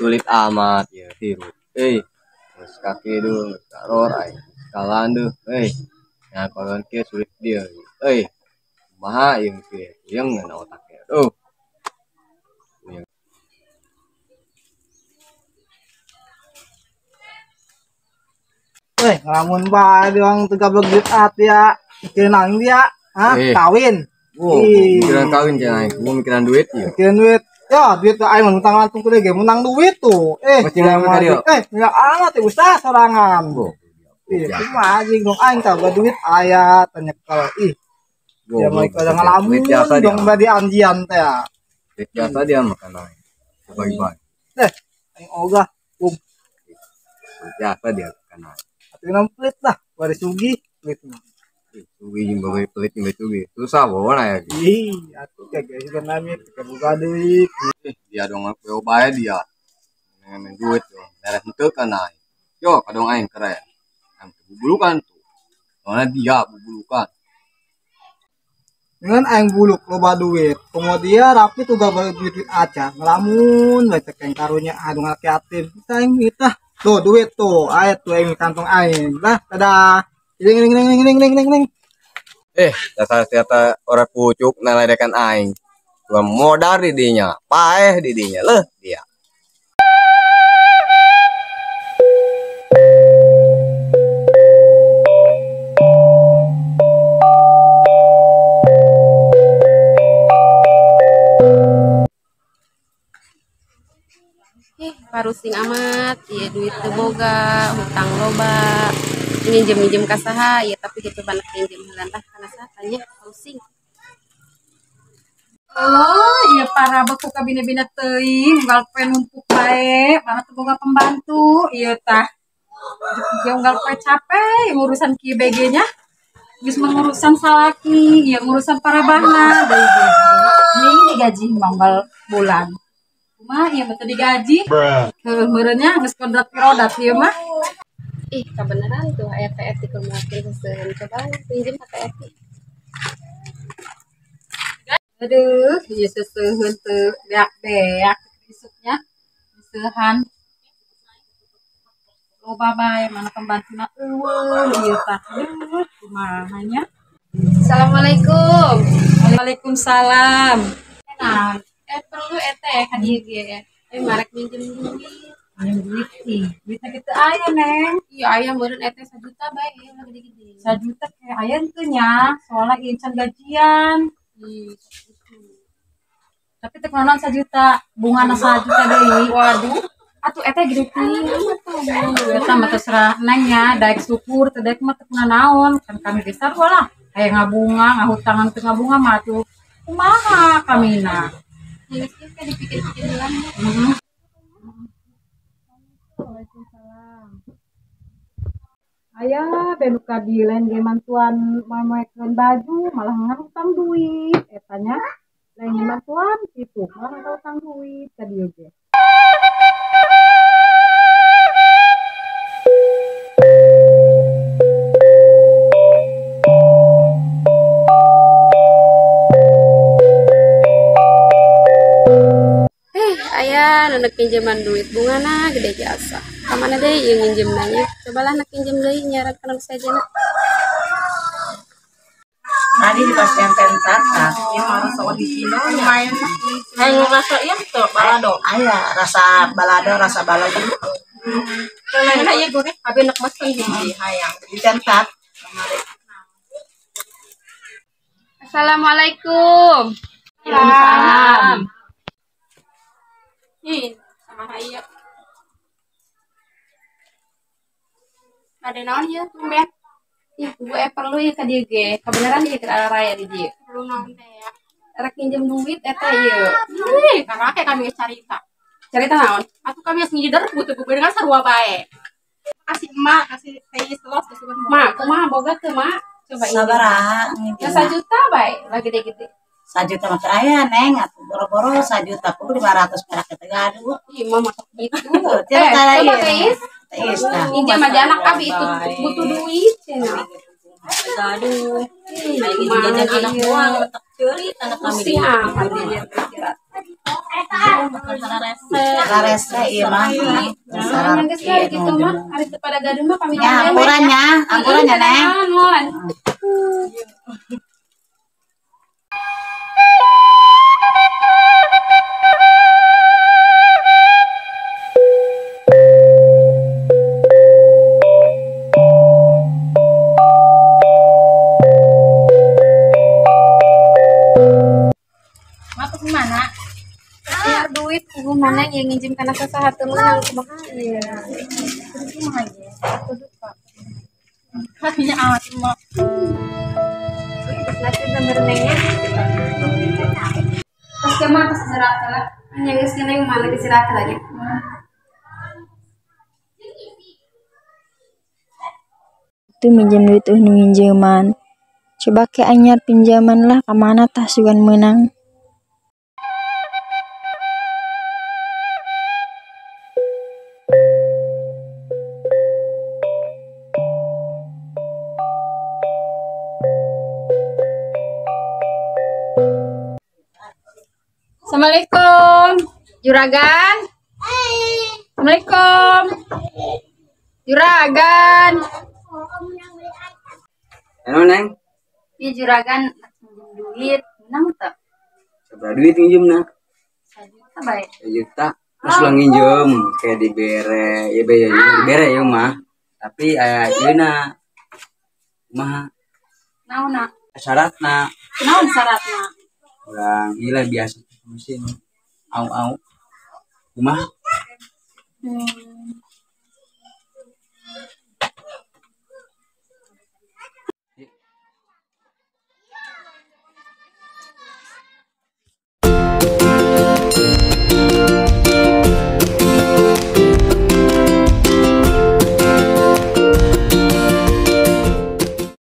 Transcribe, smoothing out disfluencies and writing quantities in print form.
sulit amat ya tiru. Terus kaki dulu taruh ay kalan tuh. Nah kalau kia sulit dia. Maha yang kia yang nggak otaknya. Ngelamun bae doang 13 juta ya. Mikirin dia, kawin. Mikiran kawin jangan, gua mikiran duit ya. Mikirin duit. Ya, duit ke aing menang langsung kudu ge menang duit tuh. Ya amat ya Ustaz sorangan. Cuma anjing dong aing tah duit aya tanya kalau ya mau kada ngalamun dong badi anjian teh ya. Duit biasa dia makan aing. Bagi-bagi. Aing ogah Biasa dia makan aing. atuh pelit lah, bari sugi pelit mah. Sugi jeung bagai pelit jeung sugi. Susah bawa ya. Atuh kagak juga nami buka duit. Dia dong aku bae dia. Dengan duit dong. Beres henteu kan aing. Yo kadang aing keren. Yang bubulukan tuh. Soalnya dia bubulukan. Dengan aing buluk loba duit. Kemudian rapi tuh gak duit aja. Ngelamun baca keng karunya aduh ngake yatim. Kita aing mitah. Tuh duit tuh. Aya tuh aing kantong aing. Dah, dadah. Ning. Dasar ternyata orang pucuk naledekan aing. Gua modal di dinya, paeh di dinya leh dia. Parusing amat ya duit teu boga hutang loba minjem ka saha ya tapi gitu banyak pinjem heulantah kana satanya pusing. Iya para beku ka bina-bina teuing unggal poe numpuk bae banget teu boga pembantu ieu tah jeung unggal poe capek ngurusan kieu BG nya geus mengurusan salaki ya ngurusan parabahna deui ning digaji manggal bulan mah iya betul digaji meureunnya geus kodrat rodat ieu mah Kebenaran tuh aya TFT keur mobil seueun coba pinjem ka TFT. Aduh ieu seueuheun teu beak-beak isuknya seueuhan loba bae mana pembantuna eueuh ieu tah kumaha nya. Assalamualaikum. Waalaikumsalam. Nah, Perlu teh ka dieu ge. Marek minjem duit. duit duitnya gitu aya neng Iya aya meureun teh 1 juta bae ieu gede-gede. 1 juta kayak aya teu nya soalnya incan gajian tapi teh naon 1 juta bungana 1 juta deui waduh atuh eta gede teuing eta mah terserah neng nya daek syukur teu daek mah teu naon kan kami besar lah aya ngabunga ngahutangan teu ngabunga mah atuh kumaha kamina Geus teh dipikir-pikir heula. Waalaikumsalam. Ayah benu kadi lain ge mantuan moekeun baju malah ngarutang duit etanya lain ge mantuan kitu malah ngarutang duit ka dieu ge. Aya nu pinjaman duit bungana gede jasa. Kamana deui ieu nginjemna nya? Cobalah nak pinjem deui nyarankeun sajana. Tadi di pasien tentata, yang harus soal di sini lumayan. Ayo rasa iya tuh balado. Aya rasa balado. Kalau iya gue abi nak mesen hiji hayang di tentat. Assalamualaikum. Waalaikumsalam. Sama aya. Ada naon ieu tumben? Gue perlu ya ka dieu ge. Kebenaran ieu keur raya di dieu. Perlu naon teh ya? Rek pinjem duit eta ieu. Karena kami carita. Carita naon? Atuh kami geus ngider butuh dengan sarua bae. Kasih emak, kasih teh selos kasih Mak, kumaha boga teu mak? Coba ini. Sabaraha Ya 1 juta bae, lah gede-gede. 1 juta mah aya neng atuh boro-boro 1 juta kudu 500 perak teh gaduh. Ih, mah masak gitu. Coba Teis. Pinjam aja anak abi itu butuh duit cenah. Gaduh. Lagi jajan anak doang letak ceurit anak kami. Pusing amat dia pikiran. Larese iya mah. Yang geus kali kitu mah ari teu pada gaduh mah pamit Ya, anggurannya Neng. Nuhun. Apa kemana? Ya duit kudu mana yang nginjem kana sasaha teu meunang kumaha ieu. Hatinya awat mah. Nanti nomor nengnya. Pas kemana pas serat lah. Nya geus kena yang mana diserat lagi. Itu minjem duit nu minjeman. Coba ke anyar pinjaman lah kemana tah sugan menang. Assalamualaikum. Juragan. Assalamualaikum. Juragan. Halo Neng, Ieu juragan minjem duit, menang teu? seberapa duit nginjem nak? 1 juta bae. 1 juta. Terus lo nginjem kayak dibere, ya be ya dibere ya mah. Tapi ayeuna mah Naonna? syaratna Naon syaratna? orang gila biasa mesin au mah